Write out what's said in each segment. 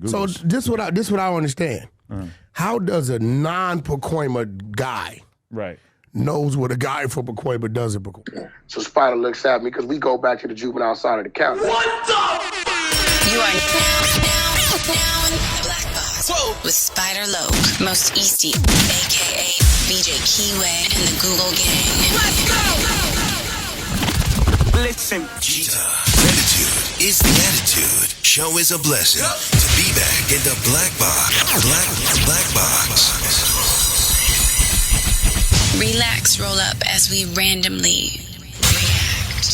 So this what I don't understand. How does a non-Pacoima guy knows what a guy from Pacoima does in Pacoima? So Spider looks at me because we go back to the juvenile side of the county. What the? You are now in the Black Box. Whoa. With Spider Loc, Most Easty, a.k.a. BJ Keyway, and the Google Gang. Let's go! Listen. Gratitude is the attitude. Show is a blessing. To be back in the Black Box. Black Box. Relax, roll up as we randomly react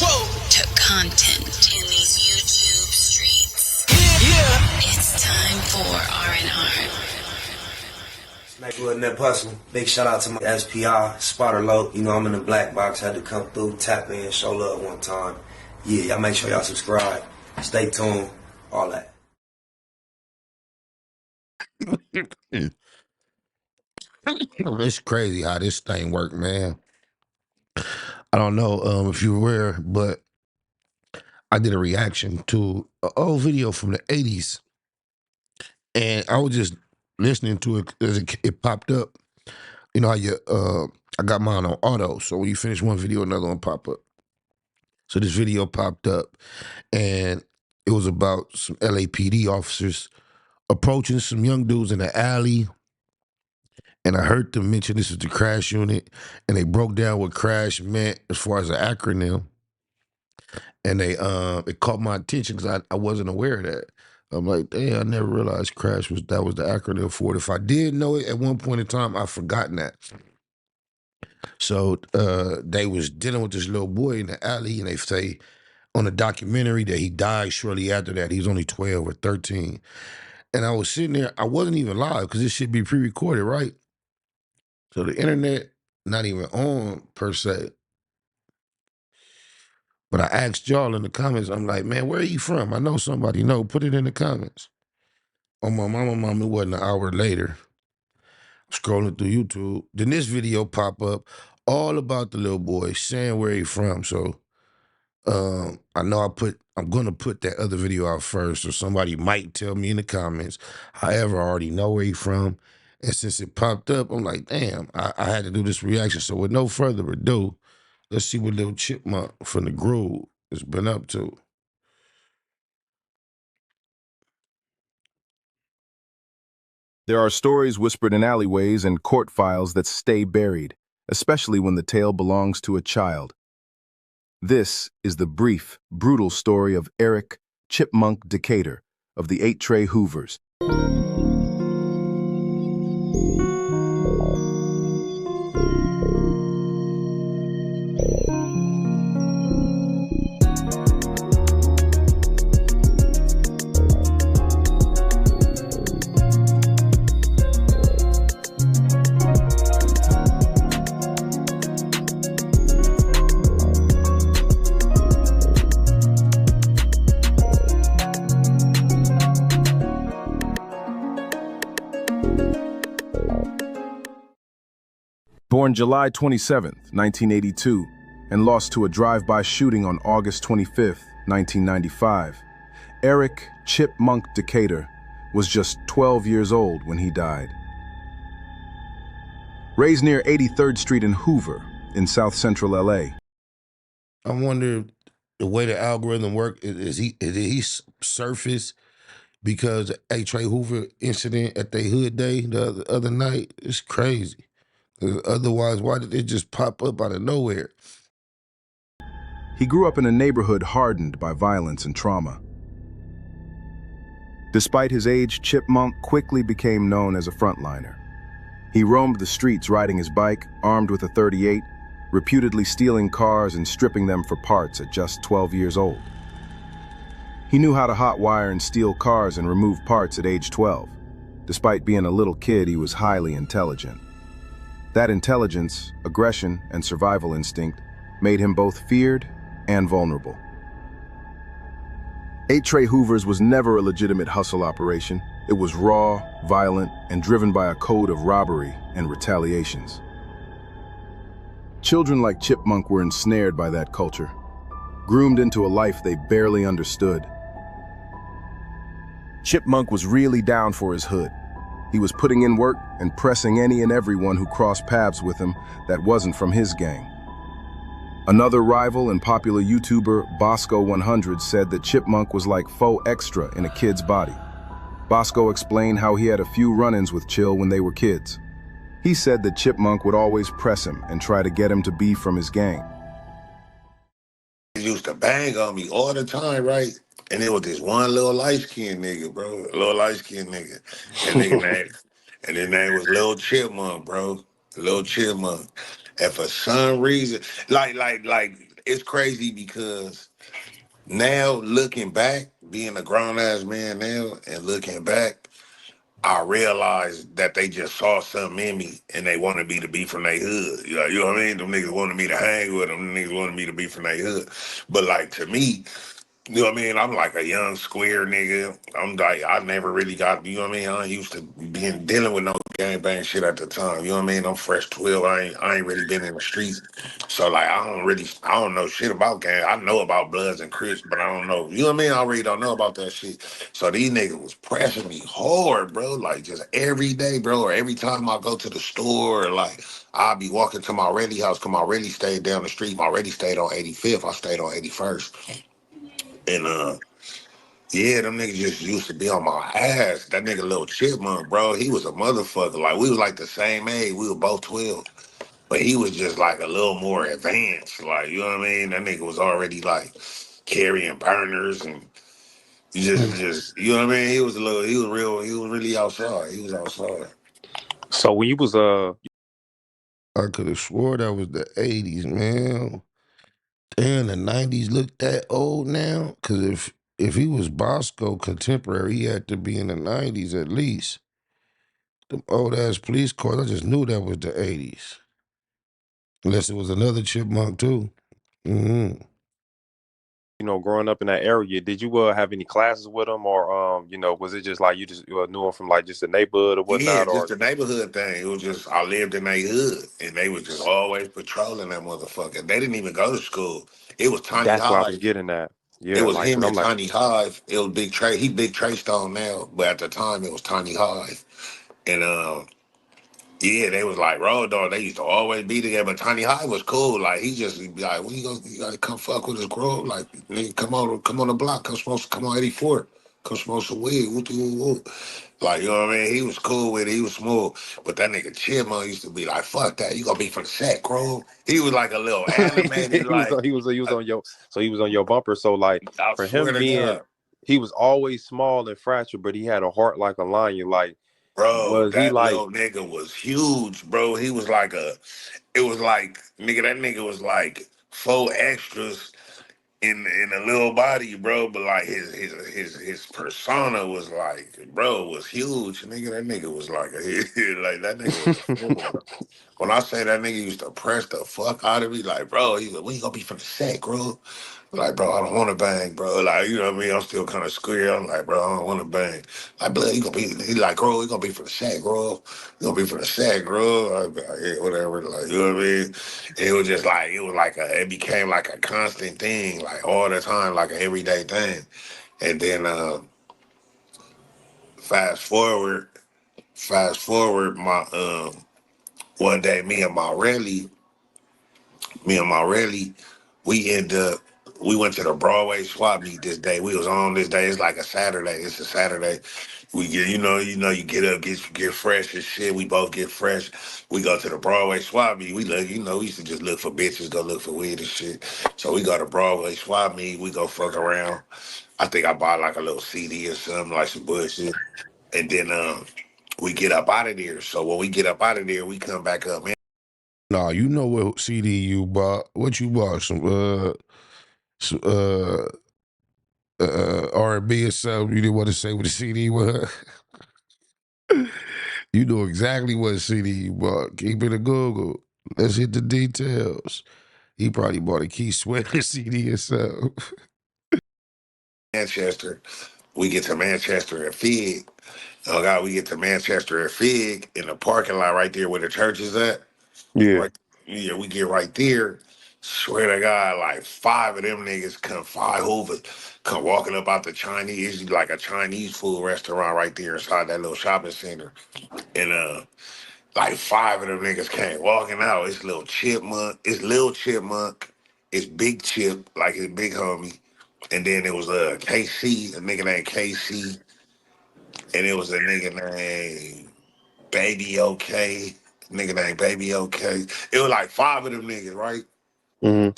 to content in these YouTube streets. Yeah. It's time for R&R. Smackwood Net Hustle. Big shout out to my SPI, Spider Loc. You know I'm in the Black Box. Had to come through, tap in, show love one time. Yeah, y'all make sure y'all subscribe. Stay tuned. All that. It's crazy how this thing work, man. I don't know if you're aware, but I did a reaction to an old video from the 80s. And I was just listening to it as it popped up. You know how you, I got mine on auto. So when you finish one video, another one pop up. So this video popped up and it was about some LAPD officers approaching some young dudes in the alley. And I heard them mention this is the crash unit, and they broke down what crash meant as far as an acronym. And they it caught my attention because I wasn't aware of that. I'm like, damn, I never realized crash was the acronym for it. If I did know it at one point in time, I've forgotten that. So they was dealing with this little boy in the alley, and they say on the documentary that he died shortly after that. He was only 12 or 13. And I was sitting there, I wasn't even live because this should be pre-recorded, right? So the internet, not even on per se. But I asked y'all in the comments, I'm like, man, where are you from? I know somebody know, put it in the comments. On my mama, it wasn't an hour later. Scrolling through YouTube. Then this video pop up all about the little boy, saying where he from. So I know I'm gonna put that other video out first, or somebody might tell me in the comments. However, I already know where he from. And since it popped up, I'm like, damn, I had to do this reaction. So with no further ado, let's see what Lil Chipmunk from the Groove has been up to. There are stories whispered in alleyways and court files that stay buried, especially when the tale belongs to a child. This is the brief, brutal story of Eric Chipmunk Decatur of the 8-Tray Hoovers. Born July 27, 1982, and lost to a drive-by shooting on August 25, 1995, Eric Chipmunk Decatur was just 12 years old when he died. Raised near 83rd Street in Hoover, in South Central LA. I wonder the way the algorithm works, did he surface because the 8-Tray Hoover incident at their hood day the other night? It's crazy. Otherwise, why did it just pop up out of nowhere? He grew up in a neighborhood hardened by violence and trauma. Despite his age, Chipmunk quickly became known as a frontliner. He roamed the streets riding his bike, armed with a .38, reputedly stealing cars and stripping them for parts at just 12 years old. He knew how to hotwire and steal cars and remove parts at age 12. Despite being a little kid, he was highly intelligent. That intelligence, aggression, and survival instinct made him both feared and vulnerable. 8-Tray Hoovers was never a legitimate hustle operation. It was raw, violent, and driven by a code of robbery and retaliations. Children like Chipmunk were ensnared by that culture, groomed into a life they barely understood. Chipmunk was really down for his hood. He was putting in work and pressing any and everyone who crossed paths with him that wasn't from his gang. Another rival and popular YouTuber, Bosco100, said that Chipmunk was like faux extra in a kid's body. Bosco explained how he had a few run-ins with Chill when they were kids. He said that Chipmunk would always press him and try to get him to be from his gang. He used to bang on me all the time, right? And it was this one little light-skinned nigga, bro. A little light-skinned nigga. And his name was Lil Chipmunk, bro. Lil Chipmunk. And for some reason, it's crazy because now looking back, being a grown-ass man now and looking back, I realized that they just saw something in me and they wanted me to be from their hood. You know what I mean? Them niggas wanted me to hang with them. Them niggas wanted me to be from their hood. But like to me, you know what I mean? I'm like a young square nigga. I'm like, I never really got, you know what I mean? I ain't used to dealing with no gangbang shit at the time. You know what I mean? I'm fresh 12. I ain't really been in the streets. So like, I don't know shit about gang. I know about Bloods and Crips, but I don't know. You know what I mean? I really don't know about that shit. So these niggas was pressing me hard, bro. Like just every day, bro. Or every time I go to the store, or like I'll be walking to my Reddy house because my Reddy stayed down the street. My Reddy stayed on 85th. I stayed on 81st. And yeah, them niggas just used to be on my ass. That nigga Lil Chipmunk, bro, he was a motherfucker. Like we was like the same age. We were both 12. But he was just like a little more advanced. Like, you know what I mean? That nigga was already like carrying burners and you know what I mean? He was really outside. He was outside. So when you was I could have swore that was the 80s, man. Damn, the 90s look that old now? Because if he was Bosco contemporary, he had to be in the 90s at least. Them old-ass police cars, I just knew that was the 80s. Unless it was another Chipmunk, too. Mm-hmm. growing up in that area, did you have any classes with them, or was it just like you just knew them from like just the neighborhood or Yeah, whatnot, just or the neighborhood thing. It was just I lived in their hood, and they was just always patrolling that motherfucker. They didn't even go to school. It was Tiny that's what I was Hive. getting at. It Yeah, was like, cause him I'm and like, Tiny Hive. It was Big Trey. He Big Trey Stone now, but at the time it was Tiny Hive. And yeah, they was like road dog. They used to always be together. But Tiny Hive was cool. Like he just be like, "When you gotta come fuck with us, bro. Like, nigga, come on the block. Come on 84. Come smoke some weed. Woo, woo, woo." Like, you know what I mean? He was cool with it. He was smooth. But that nigga Chipmunk used to be like, "Fuck that. You gonna be from the set, bro." He was like a little animated, like he was on your bumper. So like I for swear him to being, God. he was always small and fragile, but he had a heart like a lion. Like, Bro, was he that like? little nigga was huge, bro. He was like it was like, nigga, that nigga was like 4 extras in a little body, bro. But like his persona was like, bro, was huge. Nigga, that nigga was like like that nigga was a fool. When I say that nigga used to press the fuck out of me, like, bro, he like, when you gonna be from the set, bro? Like, bro, I don't want to bang, bro. Like, you know what I mean? I'm still kind of square. I'm like, bro, I don't want to bang. Like, blood, you gonna be, he like, bro, you gonna be from the sack, bro. You gonna be from the sack, bro. I be like, yeah, whatever. Like, you know what I mean? It was just like, it became like a constant thing, like all the time, like an everyday thing. And then fast forward, my one day, me and my rally, we went to the Broadway swap meet this day. We was on this day. It's like a Saturday. It's a Saturday. We get, you get up, get fresh and shit. We both get fresh. We go to the Broadway swap meet. We look, we used to just look for bitches, go look for weed and shit. So we go to Broadway swap meet. We go fuck around. I think I bought like a little CD or something, like some bullshit. And then we get up out of there. So when we get up out of there, we come back up, man. Nah, you know what CD you bought. What you bought? Some R&B or something. You didn't want to say what the CD was. You know exactly what CD you bought. Keep it a Google. Let's hit the details. He probably bought a Keith Sweat CD or something. Manchester. We get to Manchester at Fig. Oh God, we get to Manchester at Fig in the parking lot right there where the church is at. Yeah. Right, yeah, we get right there, Swear to God, like 5 of them niggas come, 5 Hoovers come walking up out the Chinese, like a Chinese food restaurant right there inside that little shopping center. And like 5 of them niggas came walking out. It's Lil Chipmunk, it's Big Chip, like his big homie. And then it was KC, a nigga named KC, and it was a nigga named Baby OK, nigga named Baby OK. It was like 5 of them niggas, right? Mm-hmm.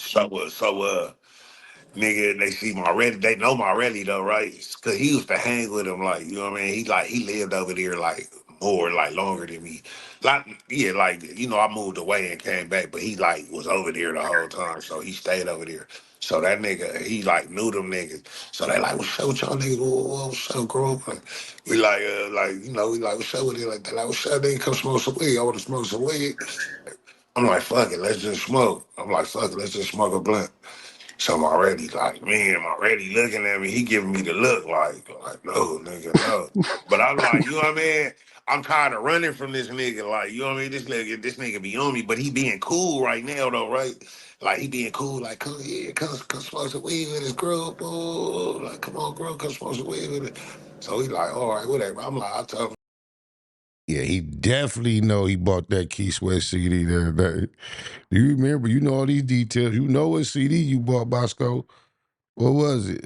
Nigga, they see Marelli. They know Marelli though, right? Cause he used to hang with him, like, you know what I mean. He lived over there like more, like longer than me. Like, yeah, like, you know, I moved away and came back, but he like was over there the whole time, so he stayed over there. So that nigga, he like knew them niggas. So they like, what's up with y'all niggas? What's up, girl? We like, you know, we like, what's up with it? Like, what's up, nigga? Come smoke some weed. I want to smoke some weed. I'm like, fuck it, let's just smoke. I'm like, fuck it, let's just smoke a blunt. So I'm already like, man, I'm already looking at me. He giving me the look like no, nigga, no. But I'm like, you know what I mean? I'm tired of running from this nigga. Like, you know what I mean? This nigga be on me, but he being cool right now though, right? Like he being cool, like, come here, come smoke some weed with his girl, bro. Like, come on, girl, come smoke some weed with it. So he like, all right, whatever. I'm like, I told him. Yeah, he definitely know he bought that Key Sweat CD the other day. Do you remember? You know all these details. You know what CD you bought, Bosco? What was it?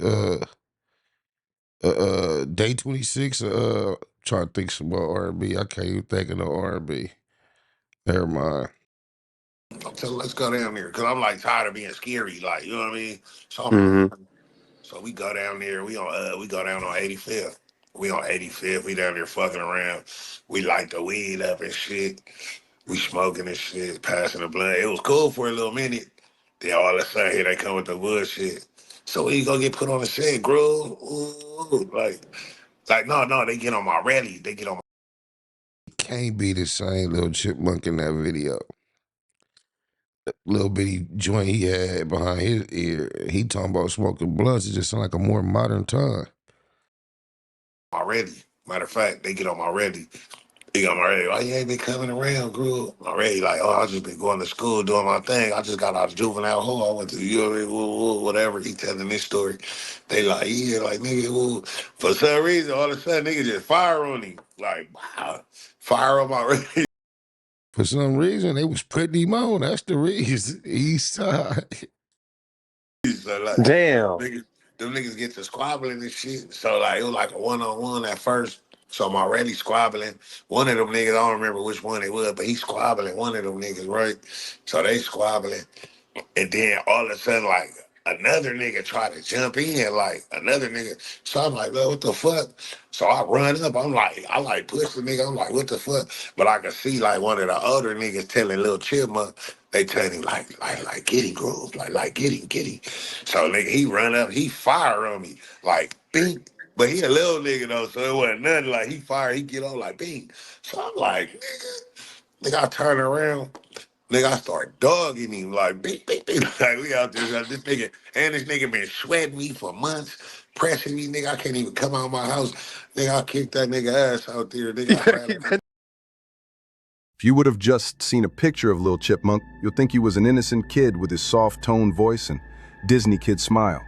Day 26. Trying to think some more R&B. I can't even think of no R&B. Never mind. So let's go down there, cause I'm like tired of being scary, like, you know what I mean? So I'm Mm-hmm. like, so we go down there. We go down on 85th. We on 85th. We down there fucking around. We light the weed up and shit. We smoking and shit, passing the blunt. It was cool for a little minute. Then all of a sudden, here they come with the bullshit. So we gonna get put on the set, groove. Ooh, like no, they get on my rally. They get on. Can't be the same Lil Chipmunk in that video. Little bitty joint he had behind his ear. He talking about smoking blunts. It just sound like a more modern time. Already. Matter of fact, they get on my ready. They got my ready. Why you ain't been coming around, girl? Already, like, oh, I just been going to school doing my thing. I just got out of juvenile hall. I went to, you know what I mean, whatever. He telling this story. They like, yeah, like, nigga, woo. For some reason, all of a sudden, nigga just fire on him. Like, wow, fire on my ready. For some reason, they was putting him on. That's the reason. East side. So, like, Damn. them niggas get to squabbling and shit. So, like, it was like a one-on-one at first. So I'm already squabbling. One of them niggas, I don't remember which one it was, but he squabbling one of them niggas, right? So they squabbling. And then all of a sudden, like, another nigga try to jump in, like, another nigga. So I'm like, what the fuck? So I run up. I like push the nigga. I'm like, what the fuck? But I could see, like, one of the older niggas telling Lil Chipmunk, they tell him, like, get him, groove. Like, get him. So, nigga, he run up. He fire on me. Like, bing. But he a little nigga, though, so it wasn't nothing. Like, he fire, he get on, like, bing. So I'm like, nigga, I turn around. Nigga, I start dogging him like beep, beep, beep. Like we out there, this nigga been sweating me for months, pressing me, nigga. I can't even come out of my house. Nigga, I kicked that nigga ass out there, nigga. If you would have just seen a picture of Lil Chipmunk, you'll think he was an innocent kid with his soft toned voice and Disney kid smile.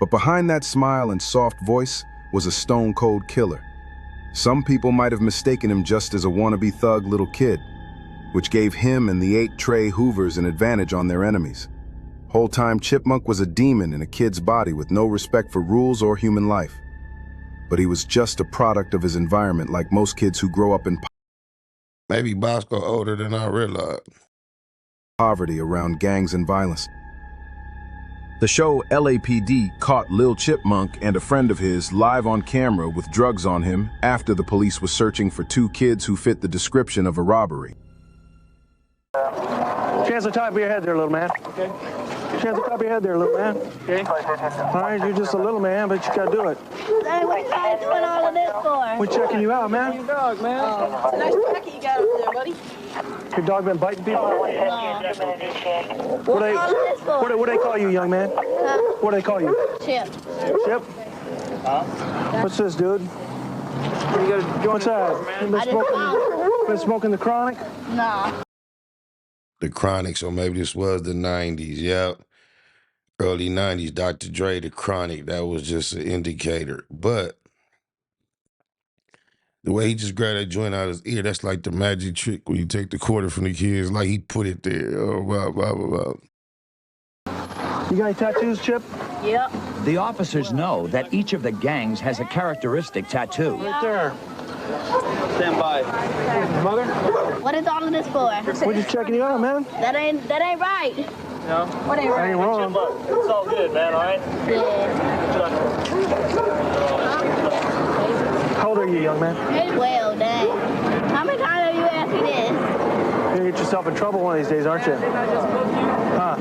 But behind that smile and soft voice was a stone cold killer. Some people might have mistaken him just as a wannabe thug little kid, which gave him and the 8 Trey Hoovers an advantage on their enemies. Whole time, Chipmunk was a demon in a kid's body with no respect for rules or human life. But he was just a product of his environment, like most kids who grow up in Maybe Bosco older than I realized. Poverty around gangs and violence. The show LAPD caught Lil Chipmunk and a friend of his live on camera with drugs on him after the police was searching for 2 kids who fit the description of a robbery. Chance the top of your head there, little man. Okay. Chance the top of your head there, little man. Okay. All right, you're just a little man, but you gotta do it. Hey, what you guys doing all of this for? We're checking you out, man. Your dog, man. It's a nice jacket you got up there, buddy. Your dog been biting people? No. What do they call you, young man? What do they call you? Chip. Chip? What's this, dude? What's that? You been smoking the chronic? No. The Chronic, so maybe this was the 90s, yep. Early 90s, Dr. Dre, The Chronic, that was just an indicator. But the way he just grabbed that joint out of his ear, that's like the magic trick when you take the quarter from the kids, like he put it there. Oh, blah, blah, blah, blah. You got any tattoos, Chip? Yep. The officers know that each of the gangs has a characteristic tattoo. Right there. Stand by. Mother? What is all of this for? We're just checking you out, man. That ain't right. No? What ain't right? Ain't wrong. It's all good, man, all right? Yeah. How old are you, young man? Well, dang. How many times have you asked me this? You're gonna get yourself in trouble one of these days, aren't you? Huh?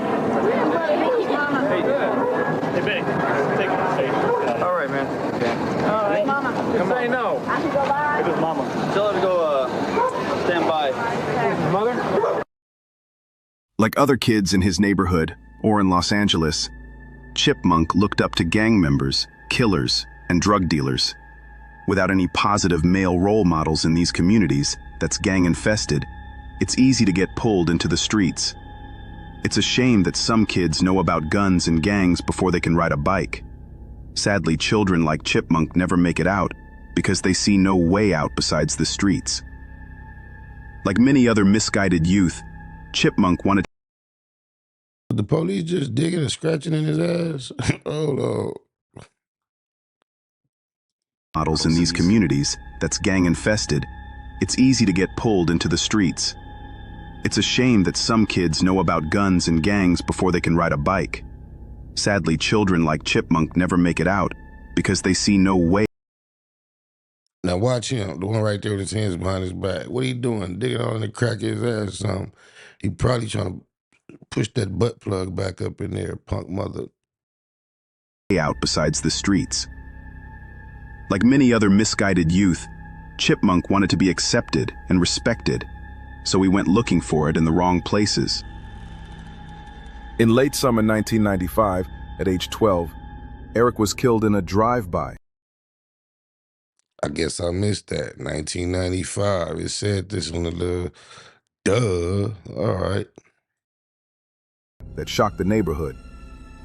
Hey, Big, take it. All right, man. All right. Mama. Come on. No. I can go by. It was Mama. Tell her to go, stand by. Mother? Like other kids in his neighborhood or in Los Angeles, Chipmunk looked up to gang members, killers, and drug dealers. Without any positive male role models in these communities that's gang-infested, it's easy to get pulled into the streets. It's a shame that some kids know about guns and gangs before they can ride a bike. Sadly, children like Chipmunk never make it out because they see no way out besides the streets. Like many other misguided youth, Chipmunk wanted The police just digging and scratching in his ass. Oh, no. models in these communities that's gang-infested, it's easy to get pulled into the streets. It's a shame that some kids know about guns and gangs before they can ride a bike. Sadly, children like Chipmunk never make it out because they see no way. Now watch him, the one right there with his hands behind his back. What he doing? Digging on the crack of his ass or something. He probably trying to push that butt plug back up in there, punk mother. Out besides the streets. Like many other misguided youth, Chipmunk wanted to be accepted and respected, so he went looking for it in the wrong places. In late summer 1995, at age 12, Eric was killed in a drive-by. I guess I missed that. 1995. It said this on the little, duh. All right. That shocked the neighborhood.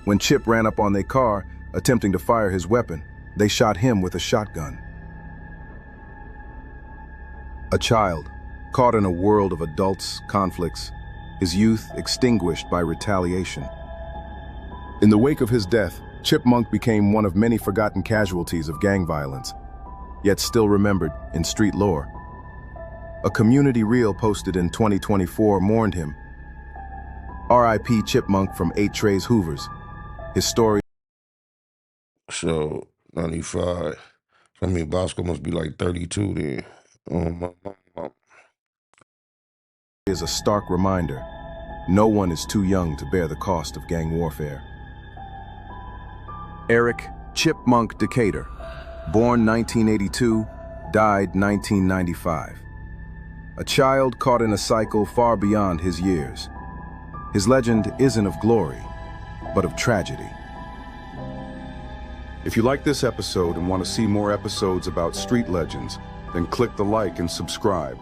When Chip ran up on their car, attempting to fire his weapon, they shot him with a shotgun. A child, caught in a world of adults, conflicts, his youth extinguished by retaliation. In the wake of his death, Chipmunk became one of many forgotten casualties of gang violence, yet still remembered in street lore. A community reel posted in 2024 mourned him. R.I.P. Chipmunk from 8 Trey's Hoovers. His story. So, 95. I mean, Bosco must be like 32 then. Oh, my. Is a stark reminder. No one is too young to bear the cost of gang warfare. Eric Chipmunk Decatur, born 1982, died 1995. A child caught in a cycle far beyond his years. His legend isn't of glory, but of tragedy. If you like this episode and want to see more episodes about street legends, then click the like and subscribe.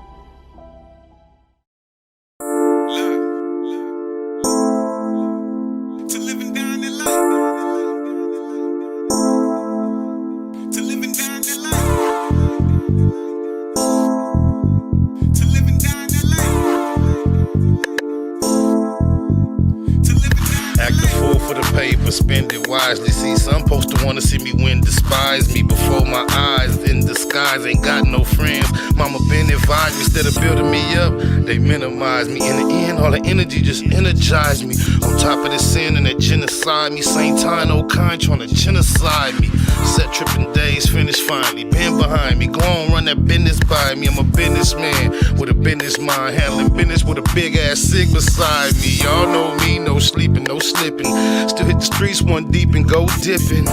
Spend it wisely. See, some supposed to wanna see me win, despise me before my eyes. In disguise, ain't got no friends. Mama been advised me, instead of building me up, they minimize me. In the end, all the energy just energized me. On top of the sin and that genocide me. Same time, no kind trying to genocide me. Set tripping days, finished finally. Been behind me, go on, run that business by me. I'm a businessman with a business mind, handling business with a big ass sig beside me. Y'all know me, no sleeping, no slipping. Still hit the streets one deep and go dipping.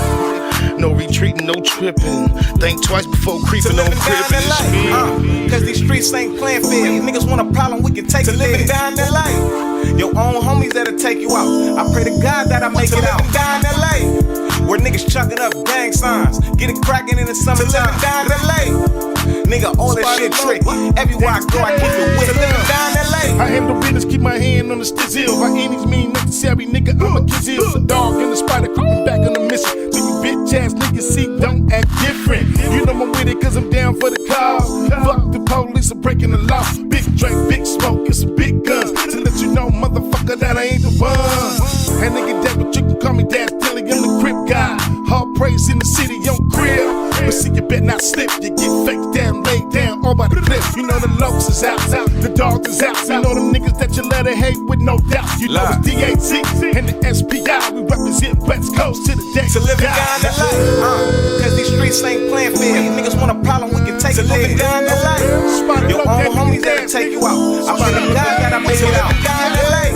No retreating, no tripping. Think twice before creeping on crippin'. It's me. Cause these streets ain't playing fair. You niggas want a problem, we can take it living down that life. Your own homies that'll take you out. I pray to God that I make it out. Down LA, where niggas chucking up gang signs, get it cracking in the summertime. Down LA, Nigga, all that shit trick. Everywhere I go, I keep it with. Living down LA. I handle business, keep my hand on the stizzle. By any means necessary, nigga, I'm a kizzle. The dog and the spider creeping back on the mission. So you bitch ass niggas see, don't act different. You know I'm with it cause I'm down for the cause. Fuck the police, I'm breaking the law. Big drink, big smoke, and some big guns. To let you know, motherfucker, that I ain't the one. And nigga, that but you can call me Dad Dilly, I'm the crib guy. Hard praise in the city, on crib. But see, you better not slip, you get faked down, laid down, all by the cliff. You know the Lokes is out, the dogs is out. You know them niggas that you let it hate with no doubt. You know it's DAT and the SPI. We represent West Coast to the day. To living down the light, cause these streets ain't playing fair. You niggas want a problem, we can take it. Living down the light, your own homies that'll take you out. I pray to God that I make it out. Down the light,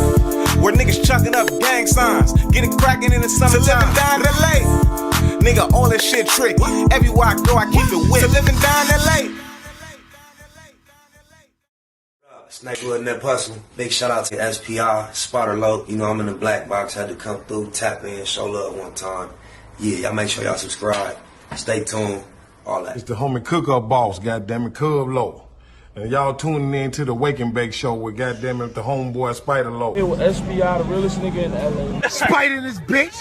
where niggas chucking up gang signs, getting cracking in the summertime. Down the light, nigga, all this shit trick. Everywhere I go, I keep it with. To living down the light. Snakewood and that hustle. Big shout out to SPI, Spotter Low. You know I'm in the black box, had to come through, tap in, show love one time. Yeah, y'all make sure y'all subscribe. Stay tuned, all that. It's the homie cook-up boss, goddammit, Cub Low. And y'all tuning in to the Wake and Bake show with goddammit the homeboy Spider Low. It was SPI, the realest nigga in LA. Spider this bitch!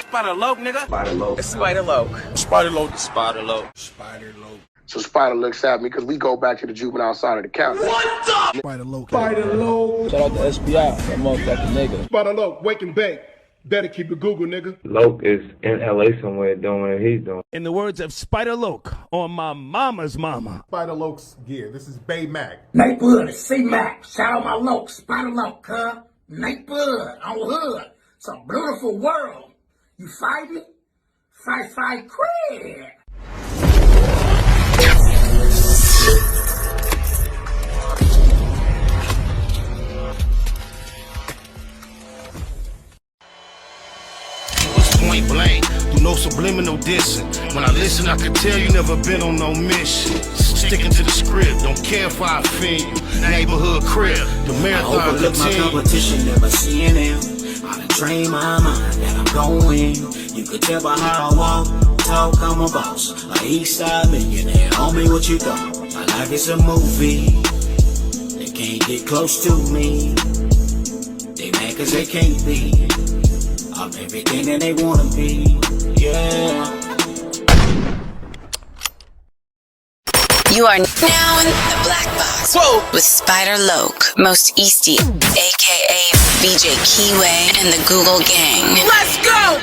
Spider Low, nigga. Spider Low. Spider Low. Spider Low. Spider Low. Spider Low. So Spider looks at me because we go back to the juvenile side of the county. What the? Spider Low. Spider Low. Shout out to SPI, that motherfucking nigga. Spider Low, Wake and Bake. Better keep it Google, nigga. Loke is in LA somewhere doing what he's doing. In the words of Spider Loke on my mama's mama. Spider Loke's gear. This is Bay Mac. Nate Bud, C-Mac. Shout out my Loke, Spider Loke, huh? Nate Bud on Hood. It's a beautiful world. You fight me? Fight, crib. Point blank, through no subliminal dissing. When I listen, I can tell you never been on no mission. Sticking to the script, don't care if I offend you. Neighborhood crib, the marathon I overlook my competition, never seeing them. I done trained my mind that I'm going. You could tell by how I walk, talk, I'm a boss. A east side millionaire, homie, what you thought? My life is a movie. They can't get close to me. They mad cause they can't be. I'm everything that they wanna be, yeah. You are now in the black box. Whoa. With Spider Loke, Most Easty, aka VJ Keyway, and the Google Gang. Let's go!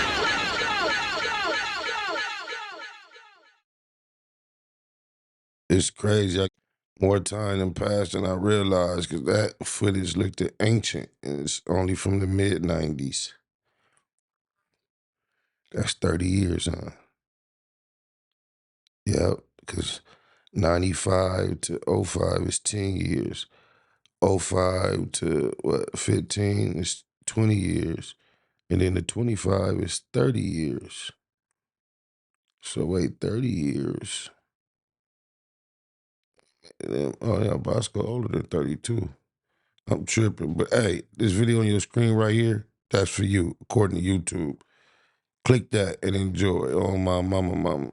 It's crazy. More time than passed than I realized because that footage looked ancient and it's only from the mid-90s. That's 30 years, huh? Yep, because 95 to 05 is 10 years. 05 to, 15 is 20 years. And then the 25 is 30 years. So wait, 30 years. And then, oh yeah, Bosco older than 32. I'm tripping. But hey, this video on your screen right here, that's for you, according to YouTube. Click that and enjoy. Oh, my mama.